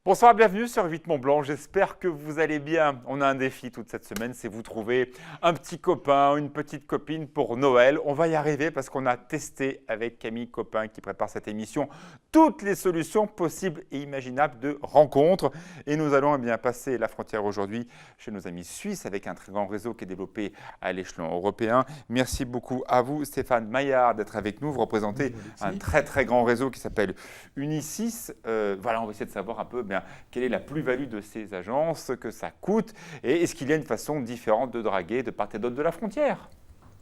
Bonsoir, bienvenue sur 8 Mont Blanc. J'espère que vous allez bien. On a un défi toute cette semaine, c'est vous trouver un petit copain, une petite copine pour Noël. On va y arriver parce qu'on a testé avec Camille Copin qui prépare cette émission toutes les solutions possibles et imaginables de rencontres. Et nous allons bien passer la frontière aujourd'hui chez nos amis suisses avec un très grand réseau qui est développé à l'échelon européen. Merci beaucoup à vous, Stéphane Maillard, d'être avec nous. Vous représentez un très grand réseau qui s'appelle Unisys. Voilà, on va essayer de savoir un peu quelle est la plus-value de ces agences, ce que ça coûte, et est-ce qu'il y a une façon différente de draguer de part et d'autre de la frontière?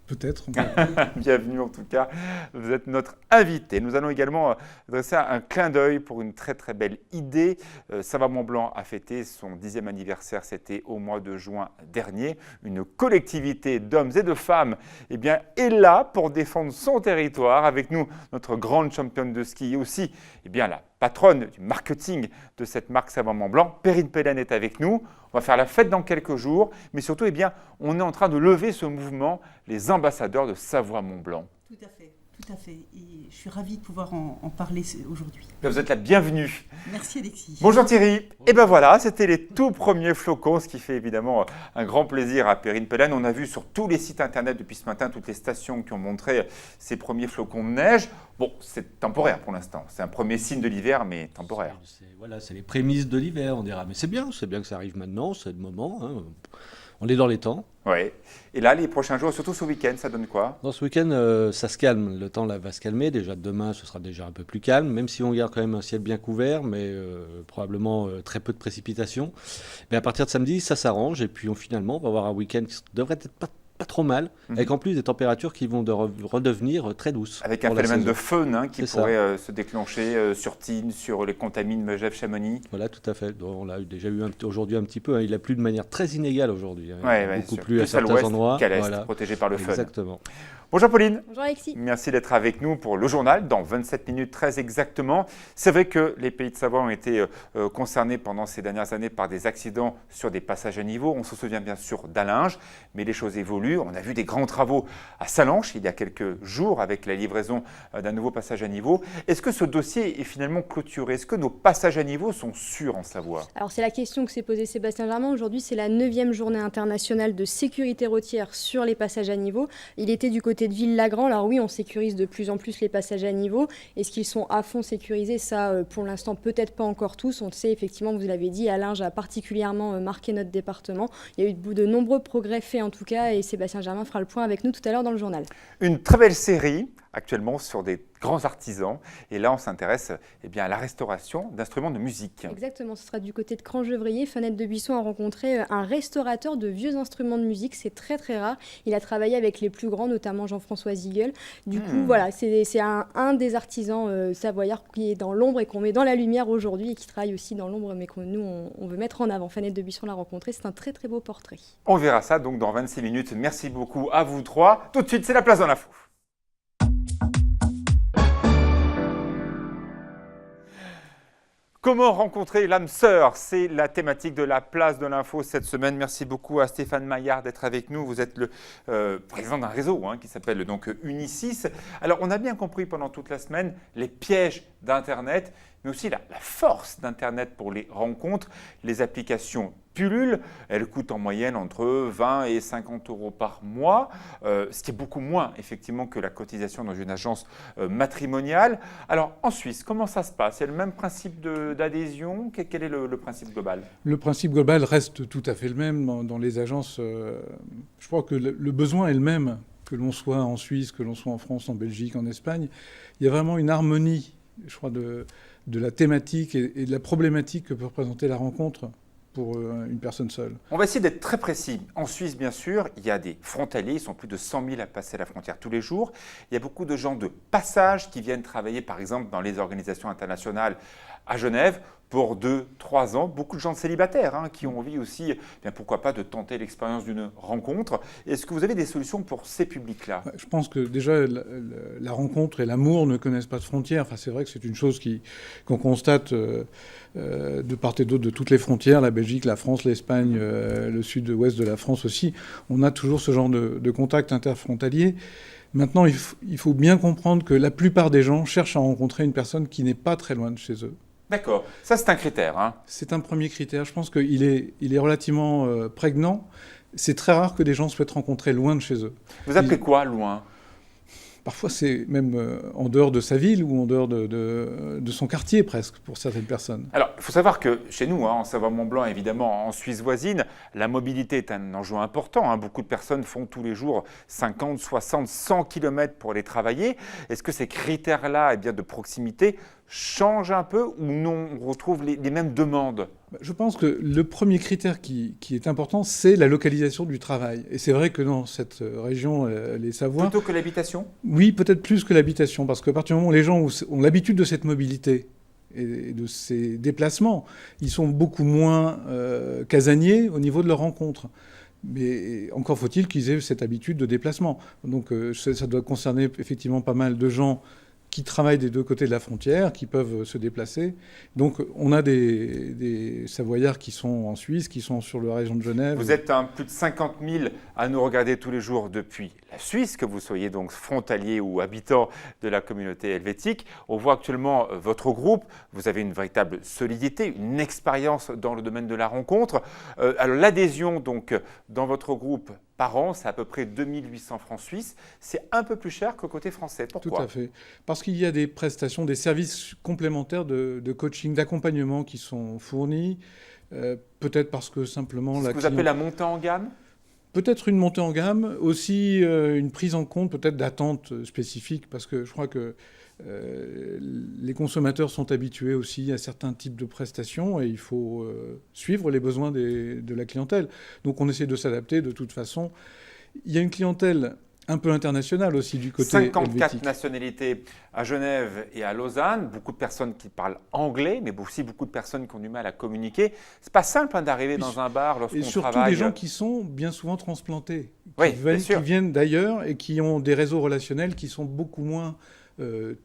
Peut-être. Bienvenue en tout cas, vous êtes notre invité. Nous allons également adresser un clin d'œil pour une très belle idée. Sava Mont Blanc a fêté son 10e anniversaire, c'était au mois de juin dernier. Une collectivité d'hommes et de femmes est là pour défendre son territoire. Avec nous, notre grande championne de ski et aussi la patronne du marketing de cette marque Sava Mont Blanc, Perrine Pellen est avec nous. On va faire la fête dans quelques jours, mais surtout, on est en train de lever ce mouvement, les ambassadeurs de Savoie Mont Blanc. Tout à fait, tout à fait. Et je suis ravie de pouvoir en parler aujourd'hui. Vous êtes la bienvenue. Merci Alexis. Bonjour Thierry. Et voilà, c'était les tout premiers flocons, ce qui fait évidemment un grand plaisir à Perrine Pellen. On a vu sur tous les sites internet depuis ce matin toutes les stations qui ont montré ces premiers flocons de neige. Bon, c'est temporaire pour l'instant. C'est un premier signe de l'hiver, mais temporaire. C'est les prémices de l'hiver, on dira. Mais c'est bien que ça arrive maintenant, c'est le moment. Hein. On est dans les temps. Oui. Et là, les prochains jours, surtout ce week-end, ça donne quoi? Dans ce week-end, ça se calme. Le temps là, va se calmer. Déjà demain, ce sera déjà un peu plus calme, même si on garde quand même un ciel bien couvert, mais probablement très peu de précipitations. Mais à partir de samedi, ça s'arrange. Et puis finalement, on va avoir un week-end qui devrait être pas trop mal, avec en plus des températures qui vont redevenir très douces. Avec un phénomène de fun qui pourrait se déclencher sur Tignes, sur les contamines Megève, Chamonix. Voilà, tout à fait. On l'a déjà eu aujourd'hui un petit peu. Il a plu de manière très inégale aujourd'hui. Beaucoup plus à certains endroits. Qu'à l'est, protégé par le fun. Exactement. Bonjour Pauline. Bonjour Alexis. Merci d'être avec nous pour le journal, dans 27 minutes très exactement. C'est vrai que les Pays de Savoie ont été concernés pendant ces dernières années par des accidents sur des passages à niveau. On se souvient bien sûr d'Allinges, mais les choses évoluent. On a vu des grands travaux à Sallanches il y a quelques jours avec la livraison d'un nouveau passage à niveau. Est-ce que ce dossier est finalement clôturé? Est-ce que nos passages à niveau sont sûrs en Savoie? Alors c'est la question que s'est posée Sébastien Germain. Aujourd'hui, c'est la 9e journée internationale de sécurité routière sur les passages à niveau. Il était du côté de Ville-Lagrand. Alors oui, on sécurise de plus en plus les passages à niveau. Est-ce qu'ils sont à fond sécurisés? Ça, pour l'instant, peut-être pas encore tous. On le sait, effectivement, vous l'avez dit, Allinges a particulièrement marqué notre département. Il y a eu de nombreux progrès faits en tout cas, et Sébastien Germain fera le point avec nous tout à l'heure dans le journal. Une très belle série actuellement sur des grands artisans. Et là, on s'intéresse à la restauration d'instruments de musique. Exactement, ce sera du côté de Crangevrier. Fenêtre de Buisson a rencontré un restaurateur de vieux instruments de musique. C'est très rare. Il a travaillé avec les plus grands, notamment Jean-François Ziegel. Du coup, voilà, c'est un des artisans savoyards qui est dans l'ombre et qu'on met dans la lumière aujourd'hui et qui travaille aussi dans l'ombre, mais que nous, on veut mettre en avant. Fenêtre de Buisson l'a rencontré. C'est un très beau portrait. On verra ça donc dans 26 minutes. Merci beaucoup à vous trois. Tout de suite, c'est la place dans l'info. Comment rencontrer l'âme sœur? C'est la thématique de la place de l'info cette semaine. Merci beaucoup à Stéphane Maillard d'être avec nous. Vous êtes le président d'un réseau qui s'appelle donc Unisys. Alors, on a bien compris pendant toute la semaine les pièges d'Internet, mais aussi la force d'Internet pour les rencontres. Les applications pullulent. Elles coûtent en moyenne entre 20 et 50 euros par mois, ce qui est beaucoup moins effectivement que la cotisation dans une agence matrimoniale. Alors en Suisse, comment ça se passe? Il y a le même principe d'adhésion? Quel est le principe global? Le principe global reste tout à fait le même dans les agences. Je crois que le besoin est le même, que l'on soit en Suisse, que l'on soit en France, en Belgique, en Espagne. Il y a vraiment une harmonie, je crois, de la thématique et de la problématique que peut représenter la rencontre pour une personne seule. On va essayer d'être très précis. En Suisse, bien sûr, il y a des frontaliers. Ils sont plus de 100 000 à passer la frontière tous les jours. Il y a beaucoup de gens de passage qui viennent travailler, par exemple, dans les organisations internationales à Genève pour 2-3 ans. Beaucoup de gens célibataires qui ont envie aussi, pourquoi pas, de tenter l'expérience d'une rencontre. Est-ce que vous avez des solutions pour ces publics-là? Je pense que déjà, la rencontre et l'amour ne connaissent pas de frontières. Enfin, c'est vrai que c'est une chose qu'on constate de part et d'autre de toutes les frontières, la Belgique, la France, l'Espagne, le sud-ouest de la France aussi. On a toujours ce genre de contact interfrontalier. Maintenant, il faut bien comprendre que la plupart des gens cherchent à rencontrer une personne qui n'est pas très loin de chez eux. D'accord, ça c'est un critère. Hein. C'est un premier critère. Je pense qu'il est, il est relativement prégnant. C'est très rare que des gens souhaitent rencontrer loin de chez eux. Vous appelez quoi loin? Parfois, c'est même en dehors de sa ville ou en dehors de son quartier presque, pour certaines personnes. Alors, il faut savoir que chez nous, en Savoie-Mont-Blanc, évidemment, en Suisse voisine, la mobilité est un enjeu important. Hein. Beaucoup de personnes font tous les jours 50, 60, 100 km pour aller travailler. Est-ce que ces critères-là, de proximité, changent un peu ou non? On retrouve les mêmes demandes? Je pense que le premier critère qui est important, c'est la localisation du travail. Et c'est vrai que dans cette région, les Savoies... Plutôt que l'habitation? Oui, peut-être plus que l'habitation, parce qu'à partir du moment où les gens ont l'habitude de cette mobilité et de ces déplacements, ils sont beaucoup moins casaniers au niveau de leurs rencontres. Mais encore faut-il qu'ils aient cette habitude de déplacement. Donc ça doit concerner effectivement pas mal de gens qui travaillent des deux côtés de la frontière, qui peuvent se déplacer. Donc on a des Savoyards qui sont en Suisse, qui sont sur la région de Genève. Vous êtes plus de 50 000 à nous regarder tous les jours depuis la Suisse, que vous soyez donc frontalier ou habitant de la communauté helvétique. On voit actuellement votre groupe, vous avez une véritable solidité, une expérience dans le domaine de la rencontre. Alors l'adhésion donc dans votre groupe par an, c'est à peu près 2800 francs suisses. C'est un peu plus cher que côté français. Pourquoi? Tout à fait. Parce qu'il y a des prestations, des services complémentaires de coaching, d'accompagnement qui sont fournis. Peut-être parce que simplement... C'est ce que vous appelez la montée en gamme? Peut-être une montée en gamme, aussi une prise en compte peut-être d'attentes spécifiques, parce que je crois que les consommateurs sont habitués aussi à certains types de prestations et il faut suivre les besoins de la clientèle. Donc on essaie de s'adapter de toute façon. Il y a une clientèle un peu internationale aussi du côté 54 helvétique. Nationalités à Genève et à Lausanne, beaucoup de personnes qui parlent anglais, mais aussi beaucoup de personnes qui ont du mal à communiquer. C'est pas simple d'arriver dans un bar lorsqu'on Et surtout travaille. des gens qui sont bien souvent transplantés, Oui, bien sûr. qui viennent d'ailleurs et qui ont des réseaux relationnels qui sont beaucoup moins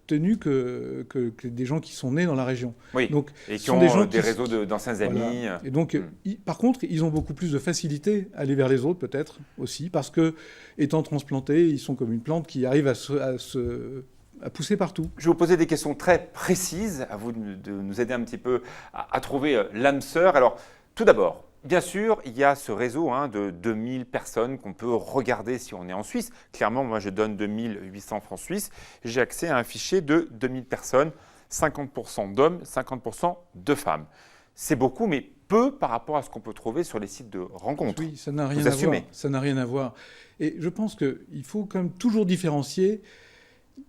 tenus que des gens qui sont nés dans la région. Oui, Donc, et qui ce sont ont des gens des qui- réseaux d'anciens Voilà. amis. Et donc, par contre, ils ont beaucoup plus de facilité à aller vers les autres, peut-être aussi, parce que, étant transplantés, ils sont comme une plante qui arrive à pousser partout. Je vais vous poser des questions très précises, à vous de nous aider un petit peu à trouver l'âme sœur. Alors, tout d'abord, bien sûr, il y a ce réseau de 2000 personnes qu'on peut regarder si on est en Suisse. Clairement, moi, je donne 2800 francs suisses. J'ai accès à un fichier de 2000 personnes, 50% d'hommes, 50% de femmes. C'est beaucoup, mais peu par rapport à ce qu'on peut trouver sur les sites de rencontres. Oui, ça n'a rien Vous à voir. assumez. Ça n'a rien à voir. Et je pense qu'il faut quand même toujours différencier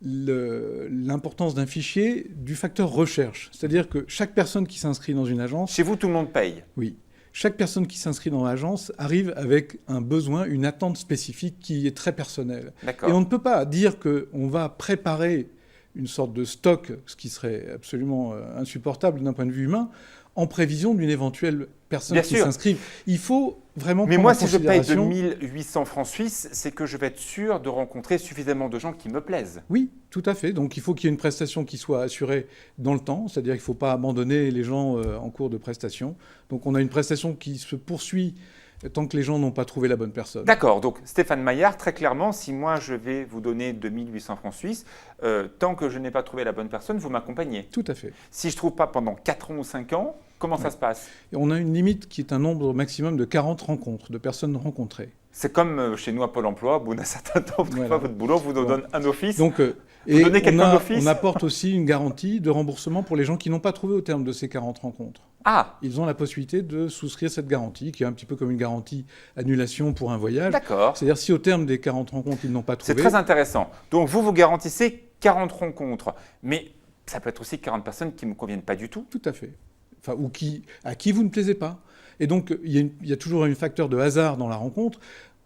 l'importance d'un fichier du facteur recherche. C'est-à-dire que chaque personne qui s'inscrit dans une agence, Chez vous, tout le monde paye. oui, chaque personne qui s'inscrit dans l'agence arrive avec un besoin, une attente spécifique qui est très personnelle. Et D'accord. on ne peut pas dire qu'on va préparer une sorte de stock, ce qui serait absolument insupportable d'un point de vue humain, en prévision d'une éventuelle personne Bien qui sûr. s'inscrive. Il faut vraiment Mais prendre moi, en si je paye considération... 2800 francs suisses, c'est que je vais être sûr de rencontrer suffisamment de gens qui me plaisent. Oui, tout à fait. Donc il faut qu'il y ait une prestation qui soit assurée dans le temps, c'est-à-dire qu'il ne faut pas abandonner les gens en cours de prestation. Donc on a une prestation qui se poursuit tant que les gens n'ont pas trouvé la bonne personne. D'accord, donc Stéphane Maillard, très clairement, si moi je vais vous donner 2800 francs suisses, tant que je n'ai pas trouvé la bonne personne, vous m'accompagnez. Tout à fait. Si je ne trouve pas pendant 4 ans ou 5 ans, comment ça se passe? Et on a une limite qui est un nombre maximum de 40 rencontres, de personnes rencontrées. C'est comme chez nous à Pôle emploi, au bout d'un certain temps, vous ne trouvez Voilà. pas votre boulot, vous nous Bon. donne un office. Donc, Vous donnez quelqu'un d'office on apporte aussi une garantie de remboursement pour les gens qui n'ont pas trouvé au terme de ces 40 rencontres. Ah, Ils ont la possibilité de souscrire cette garantie, qui est un petit peu comme une garantie annulation pour un voyage. d'accord. C'est-à-dire si au terme des 40 rencontres, ils n'ont pas C'est trouvé... très intéressant. Donc vous garantissez 40 rencontres, mais ça peut être aussi 40 personnes qui ne me conviennent pas du tout. Tout à fait. Enfin, ou à qui vous ne plaisez pas. Et donc, il y a toujours un facteur de hasard dans la rencontre.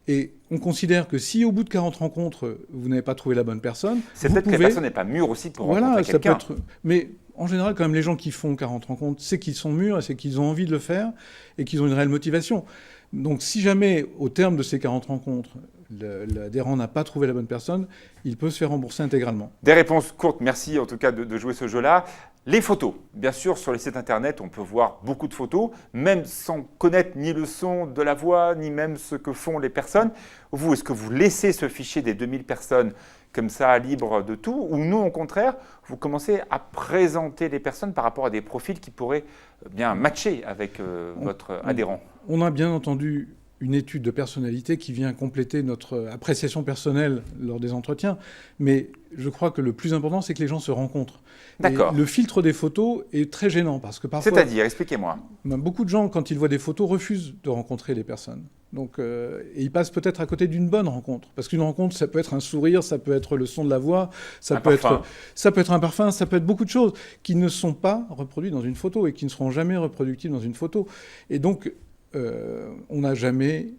Et on considère que si au bout de 40 rencontres, vous n'avez pas trouvé la bonne personne, C'est vous peut-être que la pouvez... personne n'est pas mûre aussi pour Voilà, rencontrer ça peut quelqu'un. être... Mais en général, quand même, les gens qui font 40 rencontres, c'est qu'ils sont mûrs, et c'est qu'ils ont envie de le faire et qu'ils ont une réelle motivation. Donc si jamais, au terme de ces 40 rencontres, l'adhérent n'a pas trouvé la bonne personne, il peut se faire rembourser intégralement. Des réponses courtes, merci en tout cas de jouer ce jeu-là. Les photos, bien sûr, sur les sites internet, on peut voir beaucoup de photos, même sans connaître ni le son de la voix, ni même ce que font les personnes. Vous, est-ce que vous laissez ce fichier des 2000 personnes comme ça, libre de tout, ou non, au contraire, vous commencez à présenter les personnes par rapport à des profils qui pourraient bien matcher avec votre adhérent? On a bien entendu une étude de personnalité qui vient compléter notre appréciation personnelle lors des entretiens, mais je crois que le plus important, c'est que les gens se rencontrent. D'accord. Et le filtre des photos est très gênant parce que parfois, C'est-à-dire, expliquez-moi. beaucoup de gens, quand ils voient des photos, refusent de rencontrer les personnes. Donc, et ils passent peut-être à côté d'une bonne rencontre. Parce qu'une rencontre, ça peut être un sourire, ça peut être le son de la voix, ça peut être un parfum, ça peut être beaucoup de choses qui ne sont pas reproduites dans une photo et qui ne seront jamais reproductibles dans une photo. Et donc, on n'a jamais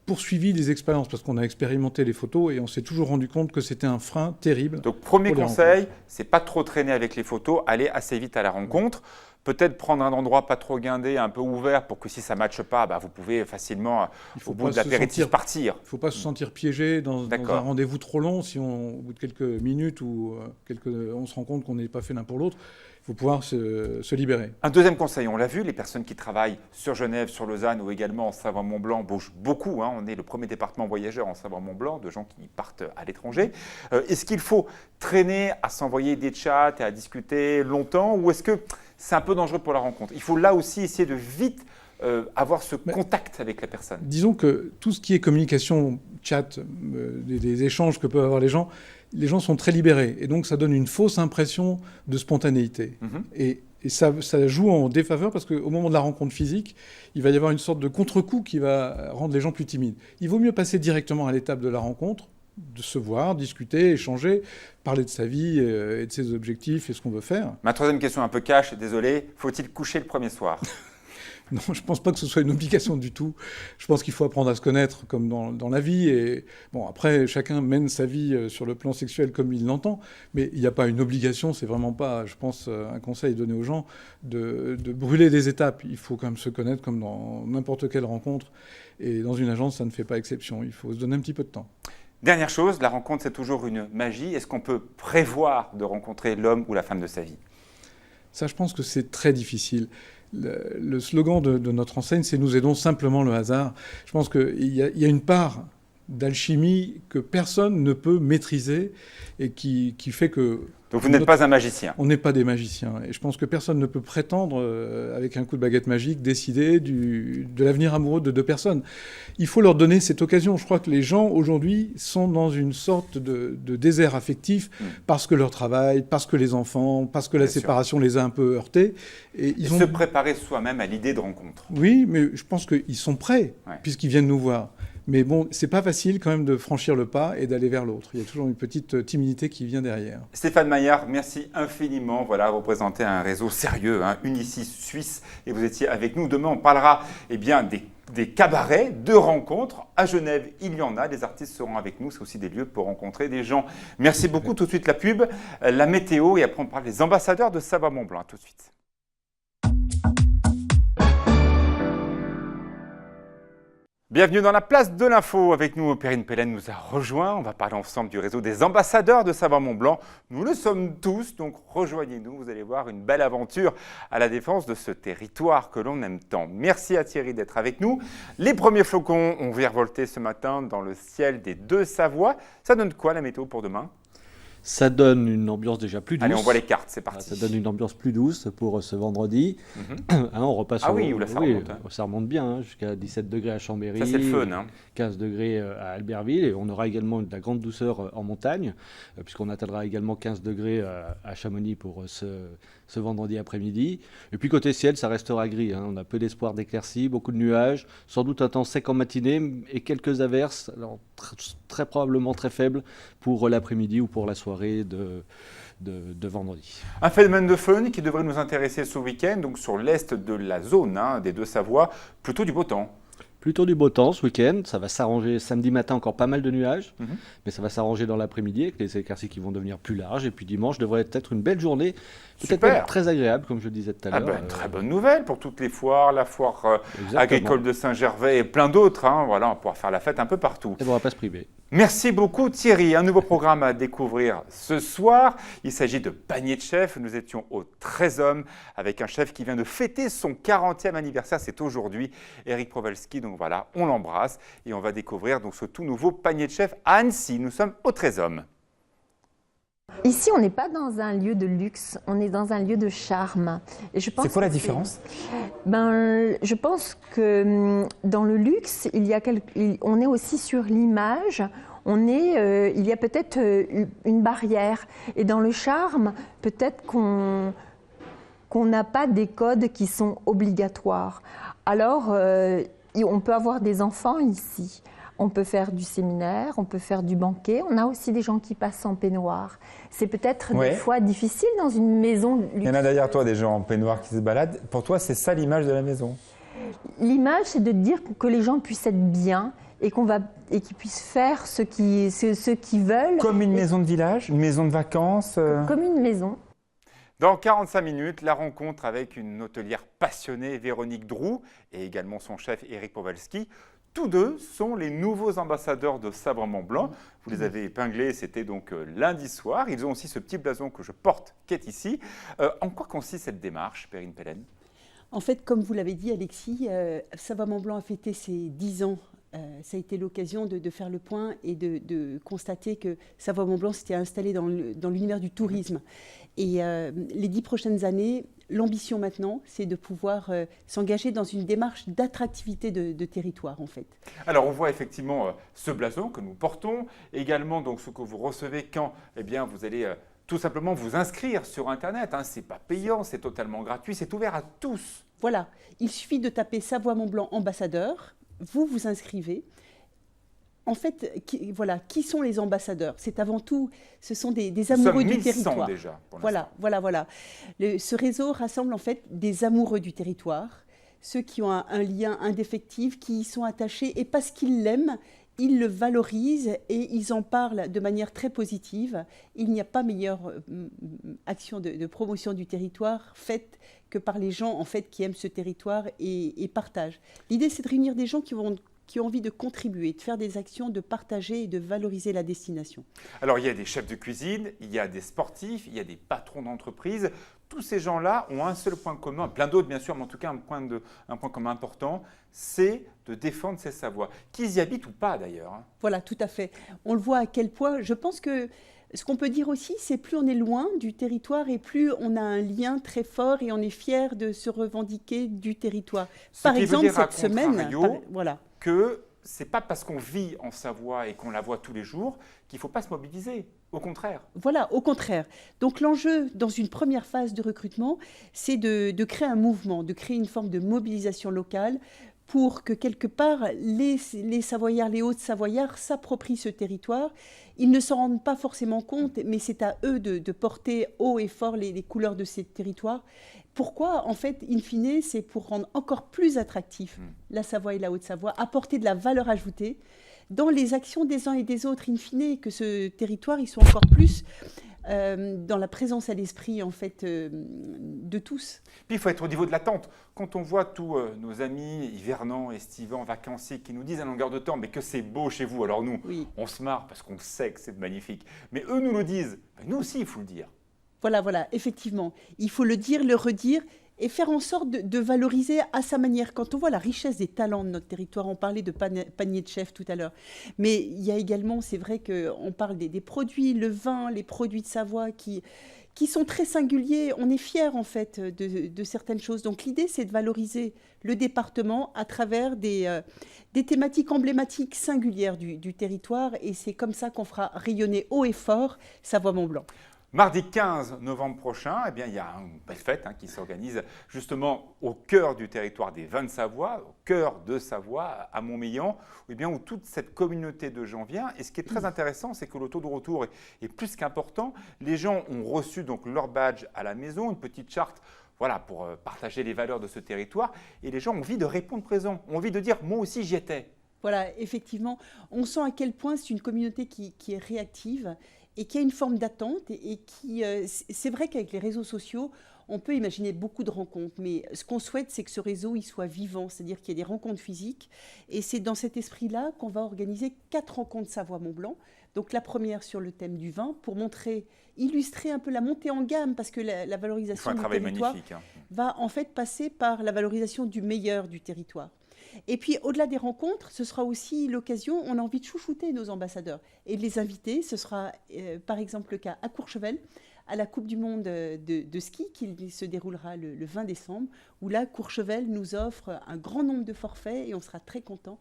poursuivi les expériences parce qu'on a expérimenté les photos et on s'est toujours rendu compte que c'était un frein terrible. Donc, premier conseil, c'est pas trop traîner avec les photos, aller assez vite à la rencontre. Peut-être prendre un endroit pas trop guindé, un peu ouvert, pour que si ça ne matche pas, vous pouvez facilement, au bout de l'apéritif, partir. Il ne faut pas se sentir piégé dans un rendez-vous trop long. Si au bout de quelques minutes ou on se rend compte qu'on n'est pas fait l'un pour l'autre, il faut pouvoir se libérer. Un deuxième conseil, on l'a vu, les personnes qui travaillent sur Genève, sur Lausanne ou également en Savoie-Mont-Blanc bougent beaucoup. On est le premier département voyageur en Savoie-Mont-Blanc, de gens qui partent à l'étranger. Est-ce qu'il faut traîner à s'envoyer des chats et à discuter longtemps, ou est-ce que c'est un peu dangereux pour la rencontre? Il faut là aussi essayer de vite avoir ce contact avec la personne. Disons que tout ce qui est communication, chat, des échanges que peuvent avoir les gens sont très libérés. Et donc, ça donne une fausse impression de spontanéité. Et ça joue en défaveur parce qu'au moment de la rencontre physique, il va y avoir une sorte de contre-coup qui va rendre les gens plus timides. Il vaut mieux passer directement à l'étape de la rencontre, de se voir, discuter, échanger, parler de sa vie et de ses objectifs et ce qu'on veut faire. Ma troisième question un peu cash, désolé, faut-il coucher le premier soir? Non, je ne pense pas que ce soit une obligation du tout. Je pense qu'il faut apprendre à se connaître comme dans la vie. Et bon, après, chacun mène sa vie sur le plan sexuel comme il l'entend. Mais il n'y a pas une obligation. C'est vraiment pas, je pense, un conseil donné aux gens de brûler des étapes. Il faut quand même se connaître comme dans n'importe quelle rencontre. Et dans une agence, ça ne fait pas exception. Il faut se donner un petit peu de temps. Dernière chose, la rencontre, c'est toujours une magie. Est-ce qu'on peut prévoir de rencontrer l'homme ou la femme de sa vie? Ça, je pense que c'est très difficile. Le slogan de notre enseigne, c'est « Nous aidons simplement le hasard ». Je pense qu'il y a une part d'alchimie que personne ne peut maîtriser et qui fait que... Donc vous n'êtes pas un magicien? On n'est pas des magiciens. Et je pense que personne ne peut prétendre, avec un coup de baguette magique, décider de l'avenir amoureux de deux personnes. Il faut leur donner cette occasion. Je crois que les gens, aujourd'hui, sont dans une sorte de désert affectif parce que leur travail, parce que les enfants, parce que la séparation les a un peu heurtés. Et se préparer soi-même à l'idée de rencontre. Oui, mais je pense qu'ils sont prêts, puisqu'ils viennent nous voir. Mais bon, c'est pas facile quand même de franchir le pas et d'aller vers l'autre. Il y a toujours une petite timidité qui vient derrière. Stéphane Maillard, merci infiniment. Voilà, vous représentez un réseau sérieux, Unicis Suisse, et vous étiez avec nous. Demain, on parlera des cabarets, de rencontres. À Genève, il y en a. Les artistes seront avec nous. C'est aussi des lieux pour rencontrer des gens. Merci beaucoup. Tout de suite, la pub, la météo, et après, on parle des ambassadeurs de Savoie-Mont-Blanc. Tout de suite. Bienvenue dans la place de l'info. Avec nous, Perrine Pellen nous a rejoint. On va parler ensemble du réseau des ambassadeurs de Savoie-Mont-Blanc. Nous le sommes tous, donc rejoignez-nous. Vous allez voir une belle aventure à la défense de ce territoire que l'on aime tant. Merci à Thierry d'être avec nous. Les premiers flocons ont virevolté ce matin dans le ciel des deux Savoies. Ça donne quoi la météo pour demain ? Ça donne une ambiance déjà plus douce. Allez, on voit les cartes, c'est parti. Ça donne une ambiance plus douce pour ce vendredi. On repasse ça remonte. Ça remonte bien, jusqu'à 17 degrés à Chambéry. Ça, c'est le fun. 15 degrés à Albertville. Et on aura également de la grande douceur en montagne, puisqu'on atteindra également 15 degrés à Chamonix pour ce vendredi après-midi. Et puis côté ciel, ça restera gris. On a peu d'espoir d'éclaircies, beaucoup de nuages, sans doute un temps sec en matinée et quelques averses, alors très probablement très faibles pour l'après-midi ou pour la soirée de vendredi. Un phénomène de fun qui devrait nous intéresser ce week-end, donc sur l'est de la zone des deux Savoies, plutôt du beau temps. Plutôt du beau temps ce week-end, ça va s'arranger samedi matin, encore pas mal de nuages, mais ça va s'arranger dans l'après-midi avec les éclaircies qui vont devenir plus larges. Et puis dimanche devrait être une belle journée, peut-être même très agréable, comme je le disais tout à l'heure. Une très bonne nouvelle pour toutes les foires, la foire agricole de Saint-Gervais et plein d'autres. Voilà, on va pouvoir faire la fête un peu partout. Et on ne va pas se priver. Merci beaucoup Thierry. Un nouveau programme à découvrir ce soir. Il s'agit de Panier de chef. Nous étions au 13 hommes avec un chef qui vient de fêter son 40e anniversaire. C'est aujourd'hui, Eric Prowalski. Donc voilà, on l'embrasse et on va découvrir donc ce tout nouveau Panier de chef à Annecy. Nous sommes au 13 hommes. Ici, on n'est pas dans un lieu de luxe, on est dans un lieu de charme. Et je pense C'est quoi la que différence? je pense que dans le luxe, on est aussi sur l'image. Il y a peut-être une barrière. Et dans le charme, peut-être qu'on n'a pas des codes qui sont obligatoires. Alors, on peut avoir des enfants ici. On peut faire du séminaire, on peut faire du banquet. On a aussi des gens qui passent en peignoir. C'est peut-être des fois difficile dans une maison luxueuse. Il y en a derrière toi des gens en peignoir qui se baladent. Pour toi, c'est ça l'image de la maison? L'image, c'est de dire que les gens puissent être bien et qu'ils puissent faire ce qu'ils veulent. Comme une maison de village, une maison de vacances Comme une maison. Dans 45 minutes, la rencontre avec une hôtelière passionnée, Véronique Droux, et également son chef Éric Powalski. Tous deux sont les nouveaux ambassadeurs de Sabre Mont Blanc. Vous les avez épinglés, c'était donc lundi soir. Ils ont aussi ce petit blason que je porte, qui est ici. En quoi consiste cette démarche, Perrine Pellen? En fait, comme vous l'avez dit, Alexis, Sabre Mont Blanc a fêté ses 10 ans. Ça a été l'occasion de faire le point et de constater que Sabre Mont Blanc s'était installé dans l'univers du tourisme. Et les 10 prochaines années, l'ambition maintenant, c'est de pouvoir s'engager dans une démarche d'attractivité de territoire, en fait. Alors, on voit effectivement ce blason que nous portons, également donc ce que vous recevez quand vous allez tout simplement vous inscrire sur Internet. Ce n'est pas payant, c'est totalement gratuit, c'est ouvert à tous. Voilà, il suffit de taper Savoie Mont Blanc ambassadeur, vous vous inscrivez. En fait, qui sont les ambassadeurs? C'est avant tout, ce sont des amoureux du territoire. Déjà, pour voilà. Ce réseau rassemble en fait des amoureux du territoire, ceux qui ont un lien indéfectible, qui y sont attachés et parce qu'ils l'aiment, ils le valorisent et ils en parlent de manière très positive. Il n'y a pas meilleure action de promotion du territoire faite que par les gens en fait qui aiment ce territoire et partagent. L'idée, c'est de réunir des gens qui ont envie de contribuer, de faire des actions, de partager et de valoriser la destination. Alors, il y a des chefs de cuisine, il y a des sportifs, il y a des patrons d'entreprise. Tous ces gens-là ont un seul point commun, plein d'autres bien sûr, mais en tout cas un point commun important, c'est de défendre ces savoirs, qu'ils y habitent ou pas d'ailleurs. Voilà, tout à fait. On le voit à quel point, je pense que ce qu'on peut dire aussi, c'est plus on est loin du territoire et plus on a un lien très fort et on est fier de se revendiquer du territoire. Par exemple, cette semaine, voilà. Que ce n'est pas parce qu'on vit en Savoie et qu'on la voit tous les jours qu'il ne faut pas se mobiliser. Au contraire. Voilà, au contraire. Donc l'enjeu, dans une première phase de recrutement, c'est de créer un mouvement, de créer une forme de mobilisation locale pour que quelque part, les Savoyards, les Hauts-Savoyards s'approprient ce territoire. Ils ne s'en rendent pas forcément compte, mais c'est à eux de porter haut et fort les couleurs de ces territoires. Pourquoi? En fait, in fine, c'est pour rendre encore plus attractif la Savoie et la Haute-Savoie, apporter de la valeur ajoutée dans les actions des uns et des autres, in fine, que ce territoire, ils sont encore plus dans la présence à l'esprit en fait de tous. Puis il faut être au niveau de l'attente. Quand on voit tous nos amis hivernants, estivants, vacanciers qui nous disent à longueur de temps mais que c'est beau chez vous, alors nous, on se marre parce qu'on sait que c'est magnifique. Mais eux nous le disent, nous aussi il faut le dire. Voilà, effectivement. Il faut le dire, le redire et faire en sorte de valoriser à sa manière. Quand on voit la richesse des talents de notre territoire, on parlait de panier de chef tout à l'heure, mais il y a également, c'est vrai qu'on parle des produits, le vin, les produits de Savoie qui sont très singuliers. On est fiers en fait de certaines choses. Donc l'idée, c'est de valoriser le département à travers des thématiques emblématiques singulières du territoire et c'est comme ça qu'on fera rayonner haut et fort Savoie Mont Blanc. Mardi 15 novembre prochain, il y a une belle fête qui s'organise justement au cœur du territoire des Vins de Savoie, au cœur de Savoie, à Montmélian, où toute cette communauté de gens vient. Et ce qui est très intéressant, c'est que le taux de retour est plus qu'important. Les gens ont reçu donc leur badge à la maison, une petite charte pour partager les valeurs de ce territoire. Et les gens ont envie de répondre présent, ont envie de dire « moi aussi j'y étais ». Voilà, effectivement, on sent à quel point c'est une communauté qui est réactive et qui a une forme d'attente et qui, c'est vrai qu'avec les réseaux sociaux, on peut imaginer beaucoup de rencontres, mais ce qu'on souhaite, c'est que ce réseau il soit vivant, c'est-à-dire qu'il y ait des rencontres physiques. Et c'est dans cet esprit-là qu'on va organiser 4 rencontres Savoie Mont Blanc. Donc la première sur le thème du vin, pour illustrer un peu la montée en gamme, parce que la valorisation du territoire va en fait passer par la valorisation du meilleur du territoire. Et puis, au-delà des rencontres, ce sera aussi l'occasion, on a envie de chouchouter nos ambassadeurs et de les inviter. Ce sera par exemple le cas à Courchevel, à la Coupe du Monde de ski qui se déroulera le 20 décembre, où là, Courchevel nous offre un grand nombre de forfaits et on sera très content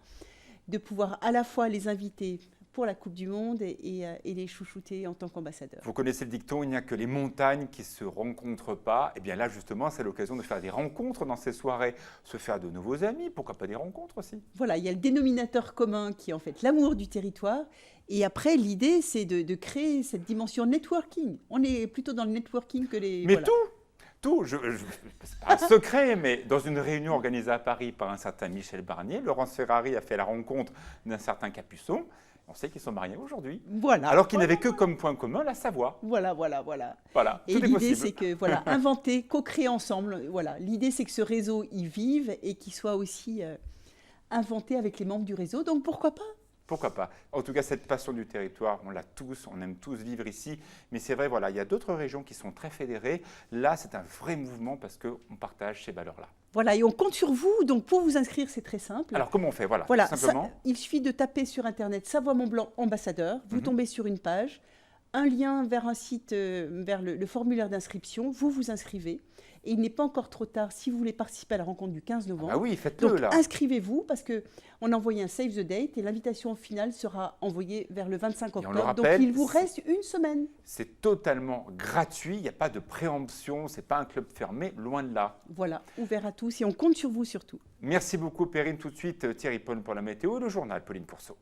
de pouvoir à la fois les inviter pour la Coupe du Monde et les chouchouter en tant qu'ambassadeurs. Vous connaissez le dicton, il n'y a que les montagnes qui ne se rencontrent pas. Et bien là, justement, c'est l'occasion de faire des rencontres dans ces soirées, se faire de nouveaux amis, pourquoi pas des rencontres aussi. Voilà, il y a le dénominateur commun qui est en fait l'amour du territoire. Et après, l'idée, c'est de créer cette dimension networking. On est plutôt dans le networking que les... Mais voilà. tout, c'est pas un secret, mais dans une réunion organisée à Paris par un certain Michel Barnier, Laurence Ferrari a fait la rencontre d'un certain Capuçon. On sait qu'ils sont mariés aujourd'hui. Voilà. Alors qu'ils n'avaient que comme point commun la Savoie. Voilà. Voilà, Et tout est l'idée, possible. c'est que, voilà, inventer, co-créer ensemble. Voilà. L'idée, c'est que ce réseau y vive et qu'il soit aussi inventé avec les membres du réseau. Donc, pourquoi pas ? Pourquoi pas? En tout cas, cette passion du territoire, on l'a tous, on aime tous vivre ici. Mais c'est vrai, voilà, il y a d'autres régions qui sont très fédérées. Là, c'est un vrai mouvement parce qu'on partage ces valeurs-là. Voilà, et on compte sur vous. Donc, pour vous inscrire, c'est très simple. Alors, comment on fait? Voilà, Voilà, tout simplement. il suffit de taper sur Internet Savoie-Mont-Blanc ambassadeur. Vous tombez sur une page, un lien vers un site, vers le formulaire d'inscription. Vous vous inscrivez. Et il n'est pas encore trop tard si vous voulez participer à la rencontre du 15 novembre. Ah oui, faites-le Donc, là. inscrivez-vous parce qu'on a envoyé un save the date et l'invitation finale sera envoyée vers le 25 Et on le octobre. rappelle, Donc, il vous reste une semaine. C'est totalement gratuit, il n'y a pas de préemption, ce n'est pas un club fermé, loin de là. Voilà, ouvert à tous et on compte sur vous surtout. Merci beaucoup Perrine. Tout de suite, Thierry Paul pour la météo et le journal, Pauline Pourceau.